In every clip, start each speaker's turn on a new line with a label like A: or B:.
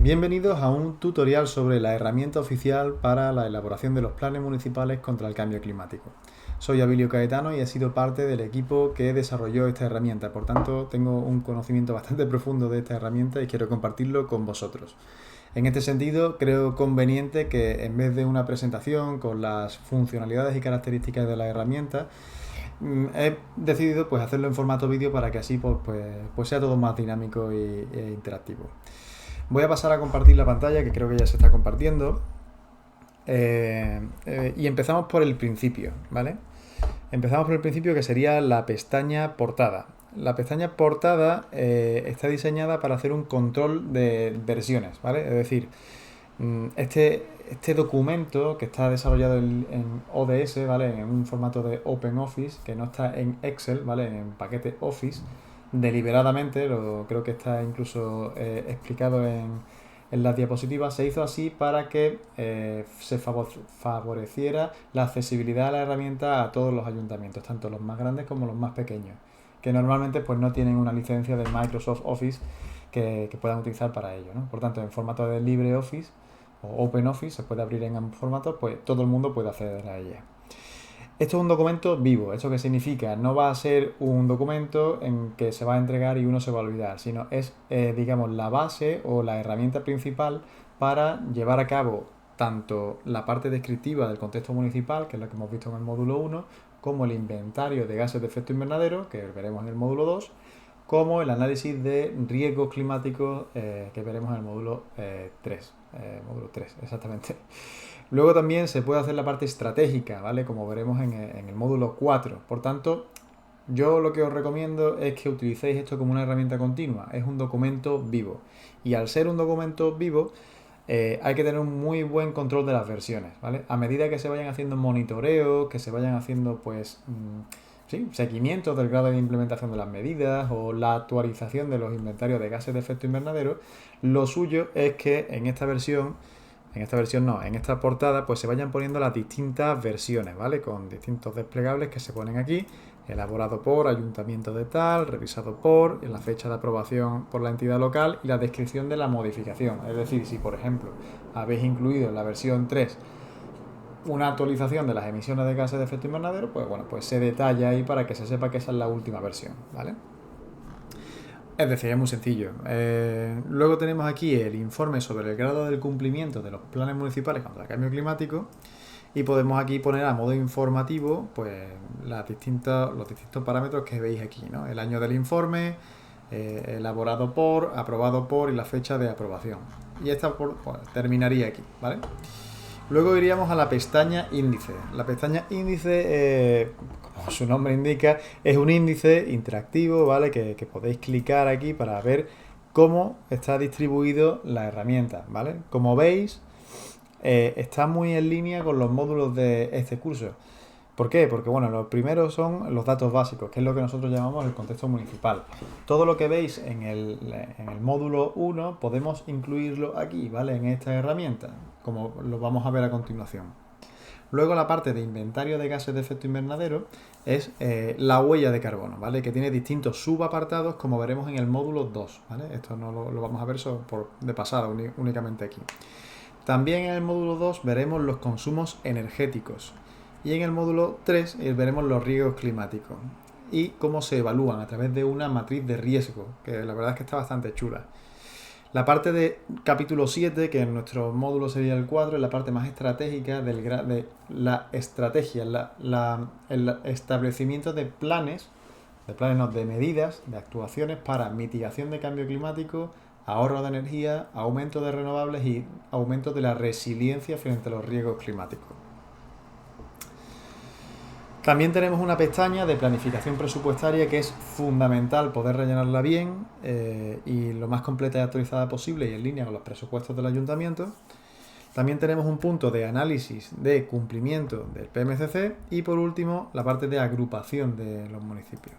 A: Bienvenidos a un tutorial sobre la herramienta oficial para la elaboración de los planes municipales contra el cambio climático. Soy Abilio Caetano y he sido parte del equipo que desarrolló esta herramienta, por tanto tengo un conocimiento bastante profundo de esta herramienta y quiero compartirlo con vosotros. En este sentido, creo conveniente que en vez de una presentación con las funcionalidades y características de la herramienta, he decidido hacerlo en formato vídeo para que así sea todo más dinámico e interactivo. Voy a pasar a compartir la pantalla, que creo que ya se está compartiendo. Y empezamos por el principio, ¿vale? Empezamos por el principio, que sería la pestaña portada. La pestaña portada está diseñada para hacer un control de versiones, ¿vale? Es decir, este documento que está desarrollado en ODS, ¿vale? En un formato de OpenOffice, que no está en Excel, ¿vale? En paquete Office, deliberadamente, creo que está incluso explicado en las diapositivas, se hizo así para que se favoreciera la accesibilidad a la herramienta a todos los ayuntamientos, tanto los más grandes como los más pequeños, que normalmente pues no tienen una licencia de Microsoft Office que puedan utilizar para ello, ¿no? Por tanto, en formato de LibreOffice o OpenOffice, se puede abrir en ambos formatos, pues todo el mundo puede acceder a ella. Esto es un documento vivo. ¿Esto qué significa? No va a ser un documento en que se va a entregar y uno se va a olvidar, sino es, digamos, la base o la herramienta principal para llevar a cabo tanto la parte descriptiva del contexto municipal, que es lo que hemos visto en el módulo 1, como el inventario de gases de efecto invernadero, que veremos en el módulo 2, como el análisis de riesgos climáticos, que veremos en el módulo 3. Módulo 3, exactamente. Luego también se puede hacer la parte estratégica, ¿vale? Como veremos en el módulo 4. Por tanto, yo lo que os recomiendo es que utilicéis esto como una herramienta continua. Es un documento vivo. Y al ser un documento vivo, hay que tener un muy buen control de las versiones, ¿vale? A medida que se vayan haciendo monitoreos, que se vayan haciendo, seguimientos del grado de implementación de las medidas o la actualización de los inventarios de gases de efecto invernadero, lo suyo es que en esta portada, pues se vayan poniendo las distintas versiones, ¿vale? Con distintos desplegables que se ponen aquí, elaborado por, ayuntamiento de tal, revisado por, la fecha de aprobación por la entidad local y la descripción de la modificación. Es decir, si por ejemplo habéis incluido en la versión 3 una actualización de las emisiones de gases de efecto invernadero, pues se detalla ahí para que se sepa que esa es la última versión, ¿vale? Es decir, es muy sencillo. Luego tenemos aquí el informe sobre el grado del cumplimiento de los planes municipales contra el cambio climático y podemos aquí poner a modo informativo pues los distintos parámetros que veis aquí, ¿no? El año del informe, elaborado por, aprobado por y la fecha de aprobación. Y esta terminaría aquí, ¿vale? Luego iríamos a la pestaña índice. La pestaña índice, como su nombre indica, es un índice interactivo, ¿vale? Que podéis clicar aquí para ver cómo está distribuido la herramienta, ¿vale? Como veis, está muy en línea con los módulos de este curso. ¿Por qué? Porque los primeros son los datos básicos, que es lo que nosotros llamamos el contexto municipal. Todo lo que veis en el módulo 1 podemos incluirlo aquí, ¿vale? En esta herramienta, como lo vamos a ver a continuación. Luego la parte de inventario de gases de efecto invernadero es la huella de carbono, ¿vale? Que tiene distintos subapartados, como veremos en el módulo 2, ¿vale? Esto no lo vamos a ver de pasada únicamente aquí. También en el módulo 2 veremos los consumos energéticos. Y en el módulo 3 veremos los riesgos climáticos y cómo se evalúan a través de una matriz de riesgo, que la verdad es que está bastante chula. La parte de capítulo 7, que en nuestro módulo sería el 4, es la parte más estratégica de la estrategia, el establecimiento de planes, de medidas, de actuaciones para mitigación de cambio climático, ahorro de energía, aumento de renovables y aumento de la resiliencia frente a los riesgos climáticos. También tenemos una pestaña de planificación presupuestaria que es fundamental poder rellenarla bien y lo más completa y actualizada posible y en línea con los presupuestos del ayuntamiento. También tenemos un punto de análisis de cumplimiento del PMCC y por último la parte de agrupación de los municipios.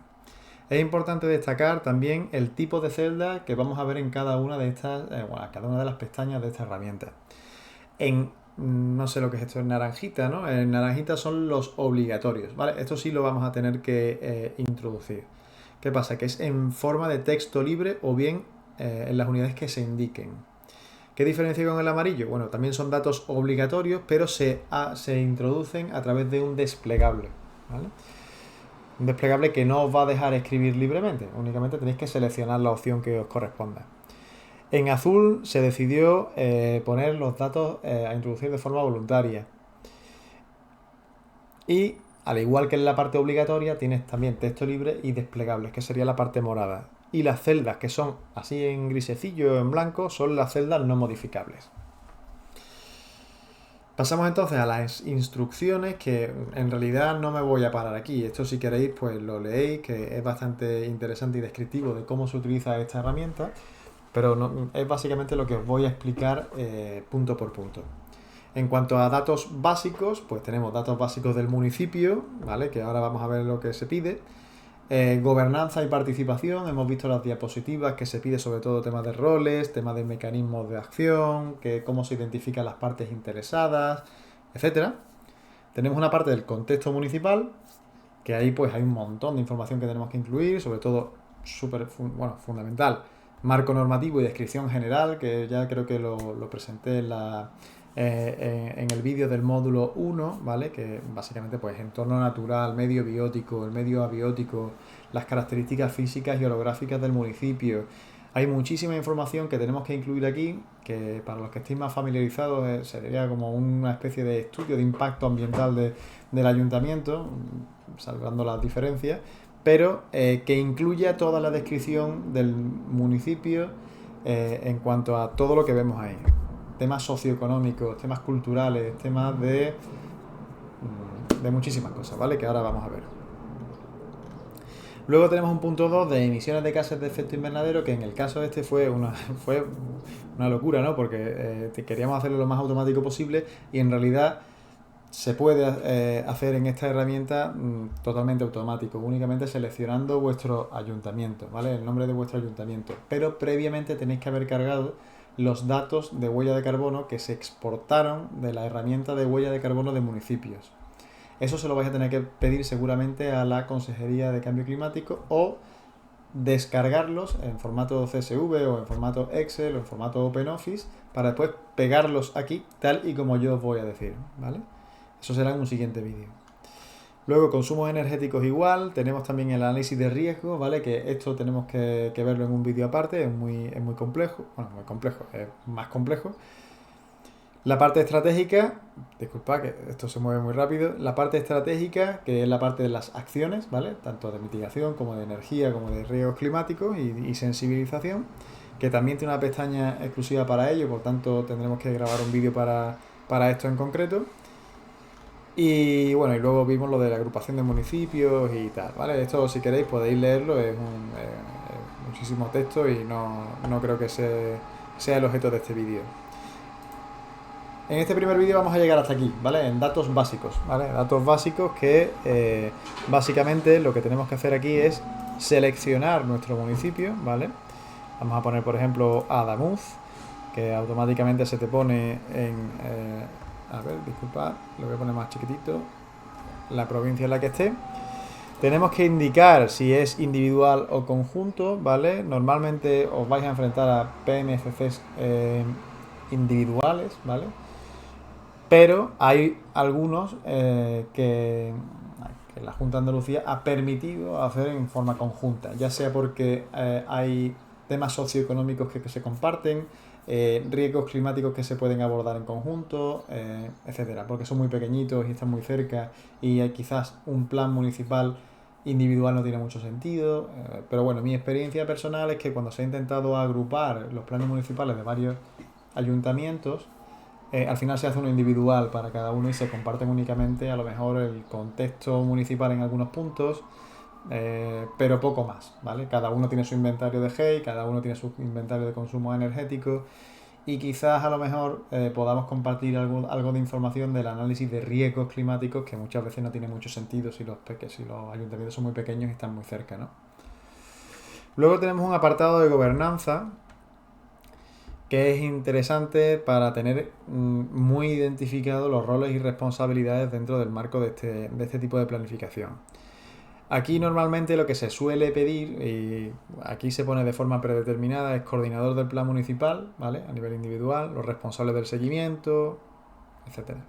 A: Es importante destacar también el tipo de celda que vamos a ver en cada una de estas, cada una de las pestañas de esta herramienta. No sé lo que es esto en naranjita, ¿no? En naranjita son los obligatorios, ¿vale? Esto sí lo vamos a tener que introducir. ¿Qué pasa? Que es en forma de texto libre o bien en las unidades que se indiquen. ¿Qué diferencia con el amarillo? Bueno, también son datos obligatorios, pero se introducen a través de un desplegable, ¿vale? Un desplegable que no os va a dejar escribir libremente, únicamente tenéis que seleccionar la opción que os corresponda. En azul se decidió poner los datos a introducir de forma voluntaria. Y al igual que en la parte obligatoria, tienes también texto libre y desplegables, que sería la parte morada. Y las celdas que son así en grisecillo o en blanco son las celdas no modificables. Pasamos entonces a las instrucciones, que en realidad no me voy a parar aquí. Esto, si queréis, pues lo leéis, que es bastante interesante y descriptivo de cómo se utiliza esta herramienta, pero no, es básicamente lo que os voy a explicar punto por punto. En cuanto a datos básicos, pues tenemos datos básicos del municipio, ¿vale? Que ahora vamos a ver lo que se pide. Gobernanza y participación, hemos visto las diapositivas que se pide sobre todo temas de roles, temas de mecanismos de acción, cómo se identifican las partes interesadas, etcétera. Tenemos una parte del contexto municipal, que ahí pues hay un montón de información que tenemos que incluir, sobre todo fundamental, marco normativo y descripción general, que ya creo que lo presenté en el vídeo del módulo 1, ¿vale? Que básicamente pues entorno natural, medio biótico, el medio abiótico, las características físicas y orográficas del municipio. Hay muchísima información que tenemos que incluir aquí, que para los que estéis más familiarizados sería como una especie de estudio de impacto ambiental del ayuntamiento, salvando las diferencias, pero que incluya toda la descripción del municipio en cuanto a todo lo que vemos ahí. Temas socioeconómicos, temas culturales, temas de muchísimas cosas, ¿vale? Que ahora vamos a ver. Luego tenemos un punto 2 de emisiones de gases de efecto invernadero, que en el caso este fue una locura, ¿no? Porque queríamos hacerlo lo más automático posible y en realidad se puede hacer en esta herramienta totalmente automático, únicamente seleccionando vuestro ayuntamiento, ¿vale? El nombre de vuestro ayuntamiento. Pero previamente tenéis que haber cargado los datos de huella de carbono que se exportaron de la herramienta de huella de carbono de municipios. Eso se lo vais a tener que pedir seguramente a la Consejería de Cambio Climático o descargarlos en formato CSV o en formato Excel o en formato OpenOffice para después pegarlos aquí tal y como yo os voy a decir, ¿vale? Eso será en un siguiente vídeo. Luego, consumos energéticos igual, tenemos también el análisis de riesgo, ¿vale? Que esto tenemos que verlo en un vídeo aparte, es muy complejo, bueno, muy complejo, es más complejo. La parte estratégica, disculpa que esto se mueve muy rápido, la parte estratégica, que es la parte de las acciones, ¿vale? Tanto de mitigación como de energía, como de riesgos climáticos y sensibilización, que también tiene una pestaña exclusiva para ello, por tanto tendremos que grabar un vídeo para esto en concreto. Y bueno, y luego vimos lo de la agrupación de municipios y tal, ¿vale? Esto, si queréis, podéis leerlo, es muchísimo texto y no creo que sea el objeto de este vídeo. En este primer vídeo vamos a llegar hasta aquí, ¿vale? En datos básicos, ¿vale? Datos básicos que básicamente lo que tenemos que hacer aquí es seleccionar nuestro municipio, ¿vale? Vamos a poner, por ejemplo, Adamuz, que automáticamente se te pone en... a ver, disculpad, lo voy a poner más chiquitito. La provincia en la que esté. Tenemos que indicar si es individual o conjunto, ¿vale? Normalmente os vais a enfrentar a PNCCs individuales, ¿vale? Pero hay algunos que la Junta de Andalucía ha permitido hacer en forma conjunta, ya sea porque hay temas socioeconómicos que se comparten, riesgos climáticos que se pueden abordar en conjunto, etcétera, porque son muy pequeñitos y están muy cerca y quizás un plan municipal individual no tiene mucho sentido, pero bueno, mi experiencia personal es que cuando se ha intentado agrupar los planes municipales de varios ayuntamientos, al final se hace uno individual para cada uno y se comparten únicamente a lo mejor el contexto municipal en algunos puntos, pero poco más, ¿vale? Cada uno tiene su inventario de GEI, cada uno tiene su inventario de consumo energético y quizás a lo mejor podamos compartir algo de información del análisis de riesgos climáticos, que muchas veces no tiene mucho sentido si los ayuntamientos son muy pequeños y están muy cerca, ¿no? Luego tenemos un apartado de gobernanza que es interesante para tener muy identificados los roles y responsabilidades dentro del marco de este tipo de planificación. Aquí normalmente lo que se suele pedir, y aquí se pone de forma predeterminada, es coordinador del plan municipal, ¿vale? A nivel individual, los responsables del seguimiento, etcétera.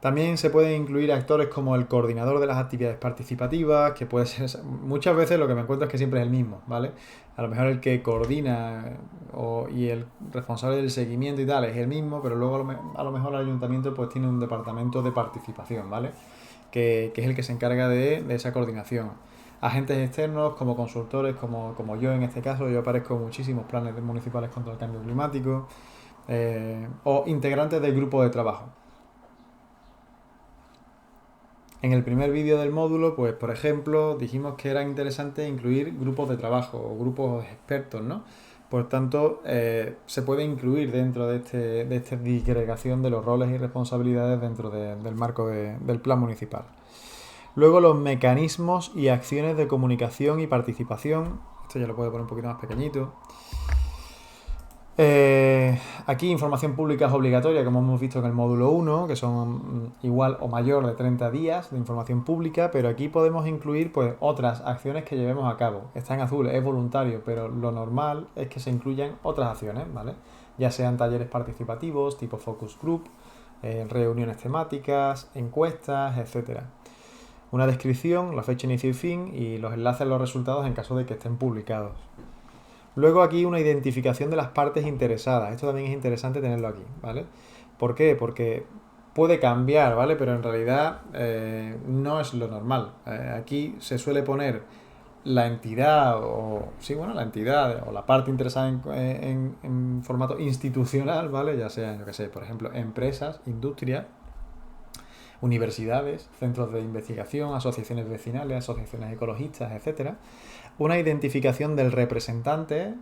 A: También se pueden incluir actores como el coordinador de las actividades participativas, que puede ser, muchas veces lo que me encuentro es que siempre es el mismo, ¿vale? A lo mejor el que coordina y el responsable del seguimiento y tal es el mismo, pero luego a lo mejor el ayuntamiento pues tiene un departamento de participación, ¿vale? Que es el que se encarga de esa coordinación. Agentes externos como consultores, como yo en este caso, yo aparezco en muchísimos planes municipales contra el cambio climático, o integrantes del grupo de trabajo. En el primer vídeo del módulo, pues por ejemplo, dijimos que era interesante incluir grupos de trabajo o grupos expertos, ¿no? Por tanto, se puede incluir dentro de esta disgregación de los roles y responsabilidades dentro del marco del plan municipal. Luego los mecanismos y acciones de comunicación y participación. Esto ya lo puedo poner un poquito más pequeñito. Aquí información pública es obligatoria, como hemos visto en el módulo 1, que son igual o mayor de 30 días de información pública, pero aquí podemos incluir pues otras acciones que llevemos a cabo. Está en azul, es voluntario, pero lo normal es que se incluyan otras acciones, ¿vale? Ya sean talleres participativos, tipo focus group, reuniones temáticas, encuestas, etcétera. Una descripción, la fecha inicio y fin y los enlaces a los resultados en caso de que estén publicados. Luego aquí una identificación de las partes interesadas. Esto también es interesante tenerlo aquí, ¿vale? ¿Por qué? Porque puede cambiar, ¿vale? Pero en realidad no es lo normal. Aquí se suele poner la entidad la entidad o la parte interesada en formato institucional, ¿vale? Ya sea, yo qué sé, por ejemplo, empresas, industria, universidades, centros de investigación, asociaciones vecinales, asociaciones ecologistas, etcétera. Una identificación del representante,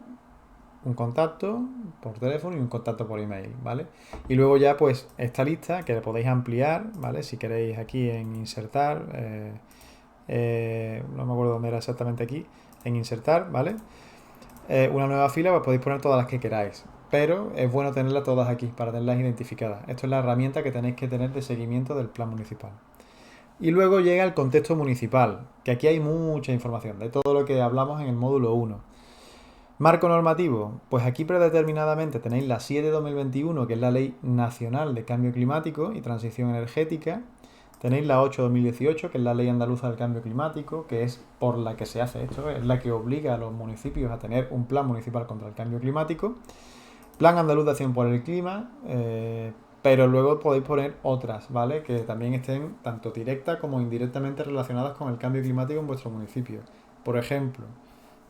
A: un contacto por teléfono y un contacto por email, ¿vale? Y luego ya pues esta lista que la podéis ampliar, ¿vale? Si queréis aquí en insertar, no me acuerdo dónde era exactamente aquí, en insertar, ¿vale? Una nueva fila, pues podéis poner todas las que queráis, pero es bueno tenerlas todas aquí para tenerlas identificadas. Esto es la herramienta que tenéis que tener de seguimiento del plan municipal. Y luego llega el contexto municipal, que aquí hay mucha información de todo lo que hablamos en el módulo 1. Marco normativo, pues aquí predeterminadamente tenéis la 7/2021, que es la Ley Nacional de Cambio Climático y Transición Energética. Tenéis la 8/2018, que es la Ley Andaluza del Cambio Climático, que es por la que se hace esto, es la que obliga a los municipios a tener un plan municipal contra el cambio climático. Plan Andaluz de Acción por el Clima, pero luego podéis poner otras, ¿vale? Que también estén tanto directa como indirectamente relacionadas con el cambio climático en vuestro municipio. Por ejemplo,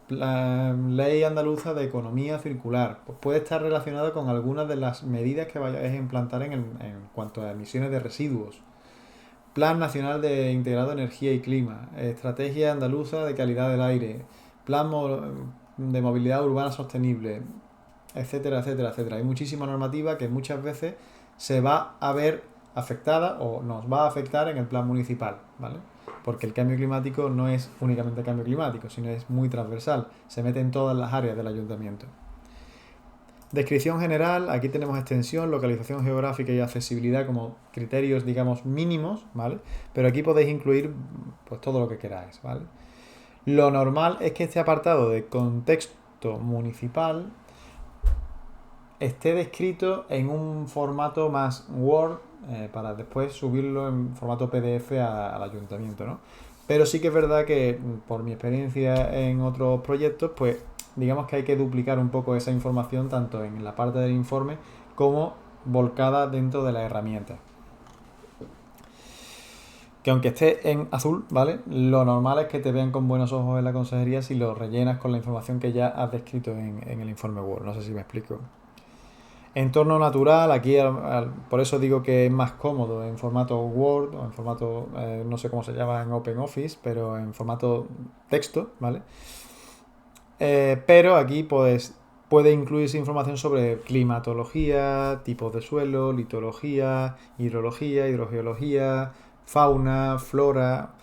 A: la Ley Andaluza de Economía Circular, pues puede estar relacionada con algunas de las medidas que vayáis a implantar en cuanto a emisiones de residuos. Plan Nacional de Integrado Energía y Clima, Estrategia Andaluza de Calidad del Aire, Plan de Movilidad Urbana Sostenible, etcétera, etcétera, etcétera. Hay muchísima normativa que muchas veces se va a ver afectada o nos va a afectar en el plan municipal, ¿vale? Porque el cambio climático no es únicamente cambio climático, sino es muy transversal, se mete en todas las áreas del ayuntamiento. Descripción general, aquí tenemos extensión, localización geográfica y accesibilidad como criterios, digamos, mínimos, ¿vale? Pero aquí podéis incluir pues todo lo que queráis, ¿vale? Lo normal es que este apartado de contexto municipal esté descrito en un formato más Word para después subirlo en formato PDF al ayuntamiento, ¿no? Pero sí que es verdad que por mi experiencia en otros proyectos, pues digamos que hay que duplicar un poco esa información tanto en la parte del informe como volcada dentro de la herramienta. Que aunque esté en azul, ¿vale? Lo normal es que te vean con buenos ojos en la consejería si lo rellenas con la información que ya has descrito en el informe Word. No sé si me explico. Entorno natural, aquí por eso digo que es más cómodo en formato Word o en formato, no sé cómo se llama en OpenOffice, pero en formato texto, ¿vale? Pero aquí pues puede incluirse información sobre climatología, tipos de suelo, litología, hidrología, hidrogeología, fauna, flora.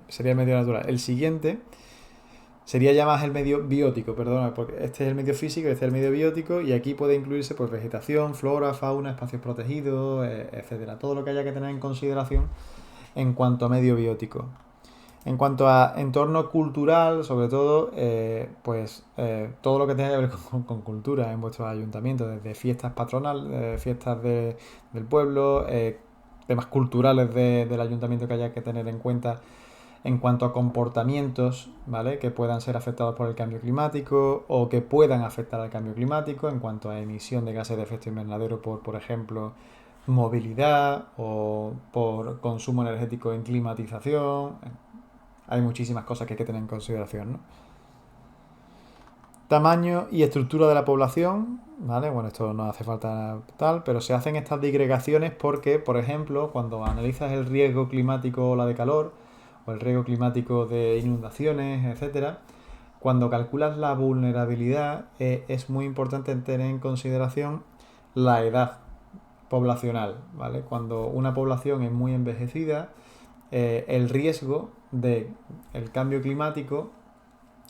A: Sería el medio natural. El siguiente sería ya más el medio biótico, perdona, porque este es el medio físico, este es el medio biótico y aquí puede incluirse pues vegetación, flora, fauna, espacios protegidos, etcétera. Todo lo que haya que tener en consideración en cuanto a medio biótico. En cuanto a entorno cultural, sobre todo, todo lo que tenga que ver con cultura en vuestros ayuntamientos, desde fiestas patronales, del pueblo, temas culturales del ayuntamiento que haya que tener en cuenta en cuanto a comportamientos, ¿vale? Que puedan ser afectados por el cambio climático o que puedan afectar al cambio climático en cuanto a emisión de gases de efecto invernadero por ejemplo, movilidad o por consumo energético en climatización. Hay muchísimas cosas que hay que tener en consideración, ¿no? Tamaño y estructura de la población, ¿vale? Bueno, esto no hace falta tal, pero se hacen estas digregaciones porque, por ejemplo, cuando analizas el riesgo climático o la de calor, o el riesgo climático de inundaciones, etcétera, cuando calculas la vulnerabilidad, es muy importante tener en consideración la edad poblacional, ¿vale? Cuando una población es muy envejecida, el riesgo de el cambio climático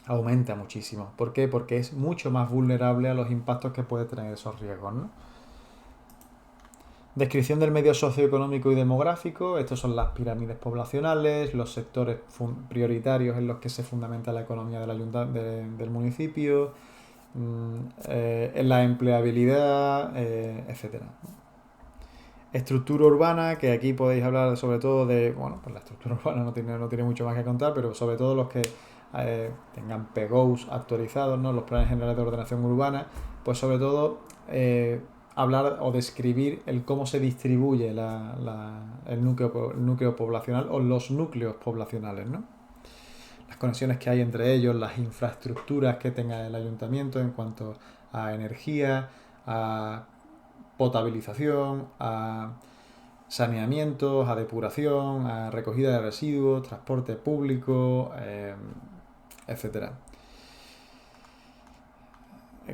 A: aumenta muchísimo. ¿Por qué? Porque es mucho más vulnerable a los impactos que puede tener esos riesgos, ¿no? Descripción del medio socioeconómico y demográfico. Estos son las pirámides poblacionales, los sectores prioritarios en los que se fundamenta la economía del municipio, en la empleabilidad, etcétera. Estructura urbana, que aquí podéis hablar sobre todo de, bueno, pues la estructura urbana no tiene mucho más que contar, pero sobre todo los que tengan PGOs actualizados, ¿no? Los planes generales de ordenación urbana, pues sobre todo hablar o describir el cómo se distribuye el núcleo poblacional o los núcleos poblacionales, ¿no? Las conexiones que hay entre ellos, las infraestructuras que tenga el ayuntamiento en cuanto a energía, a potabilización, a saneamientos, a depuración, a recogida de residuos, transporte público, etcétera.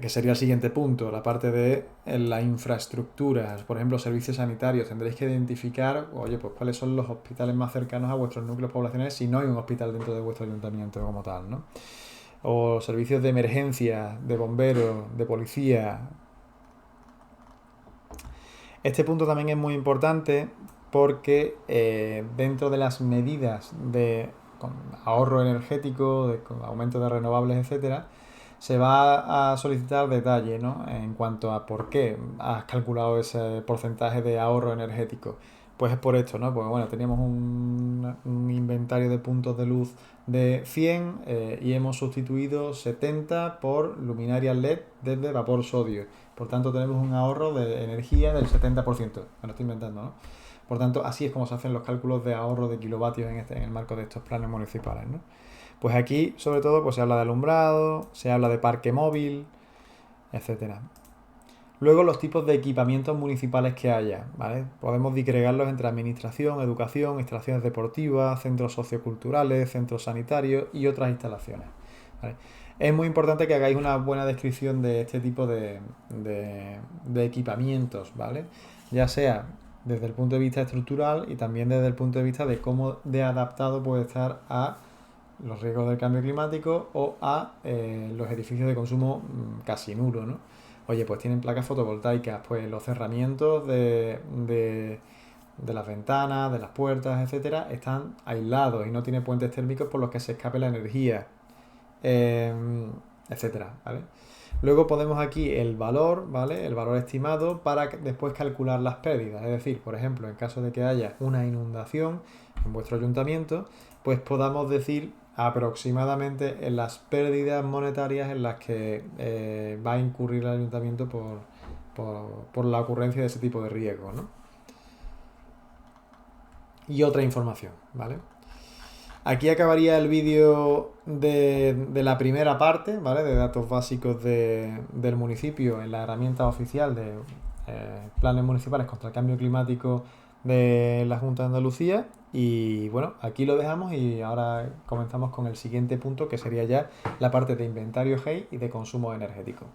A: Que sería el siguiente punto, la parte de la infraestructura, por ejemplo, servicios sanitarios. Tendréis que identificar, oye, pues cuáles son los hospitales más cercanos a vuestros núcleos poblacionales si no hay un hospital dentro de vuestro ayuntamiento como tal, ¿no? O servicios de emergencia, de bomberos, de policía. Este punto también es muy importante porque dentro de las medidas de ahorro energético, de aumento de renovables, etcétera, se va a solicitar detalle, ¿no? En cuanto a por qué has calculado ese porcentaje de ahorro energético. Pues es por esto, ¿no? Pues bueno, teníamos un inventario de puntos de luz de 100 y hemos sustituido 70 por luminarias LED desde vapor sodio. Por tanto, tenemos un ahorro de energía del 70%. Me lo estoy inventando, ¿no? Por tanto, así es como se hacen los cálculos de ahorro de kilovatios en el marco de estos planes municipales, ¿no? Pues aquí, sobre todo, pues se habla de alumbrado, se habla de parque móvil, etcétera. Luego, los tipos de equipamientos municipales que haya, ¿vale? Podemos disgregarlos entre administración, educación, instalaciones deportivas, centros socioculturales, centros sanitarios y otras instalaciones, ¿vale? Es muy importante que hagáis una buena descripción de este tipo de equipamientos, ¿vale? Ya sea desde el punto de vista estructural y también desde el punto de vista de cómo de adaptado puede estar a los riesgos del cambio climático o a los edificios de consumo casi nulo, ¿no? Oye, pues tienen placas fotovoltaicas, pues los cerramientos de las ventanas, de las puertas, etcétera, están aislados y no tiene puentes térmicos por los que se escape la energía, etcétera, ¿vale? Luego ponemos aquí el valor, ¿vale? El valor estimado para después calcular las pérdidas. Es decir, por ejemplo, en caso de que haya una inundación en vuestro ayuntamiento, pues podamos decir aproximadamente en las pérdidas monetarias en las que va a incurrir el ayuntamiento por la ocurrencia de ese tipo de riesgos, ¿no? Y otra información, ¿vale? Aquí acabaría el vídeo de la primera parte, ¿vale? De datos básicos del municipio en la herramienta oficial de planes municipales contra el cambio climático de la Junta de Andalucía. Y bueno, aquí lo dejamos y ahora comenzamos con el siguiente punto, que sería ya la parte de inventario GEI y de consumo energético.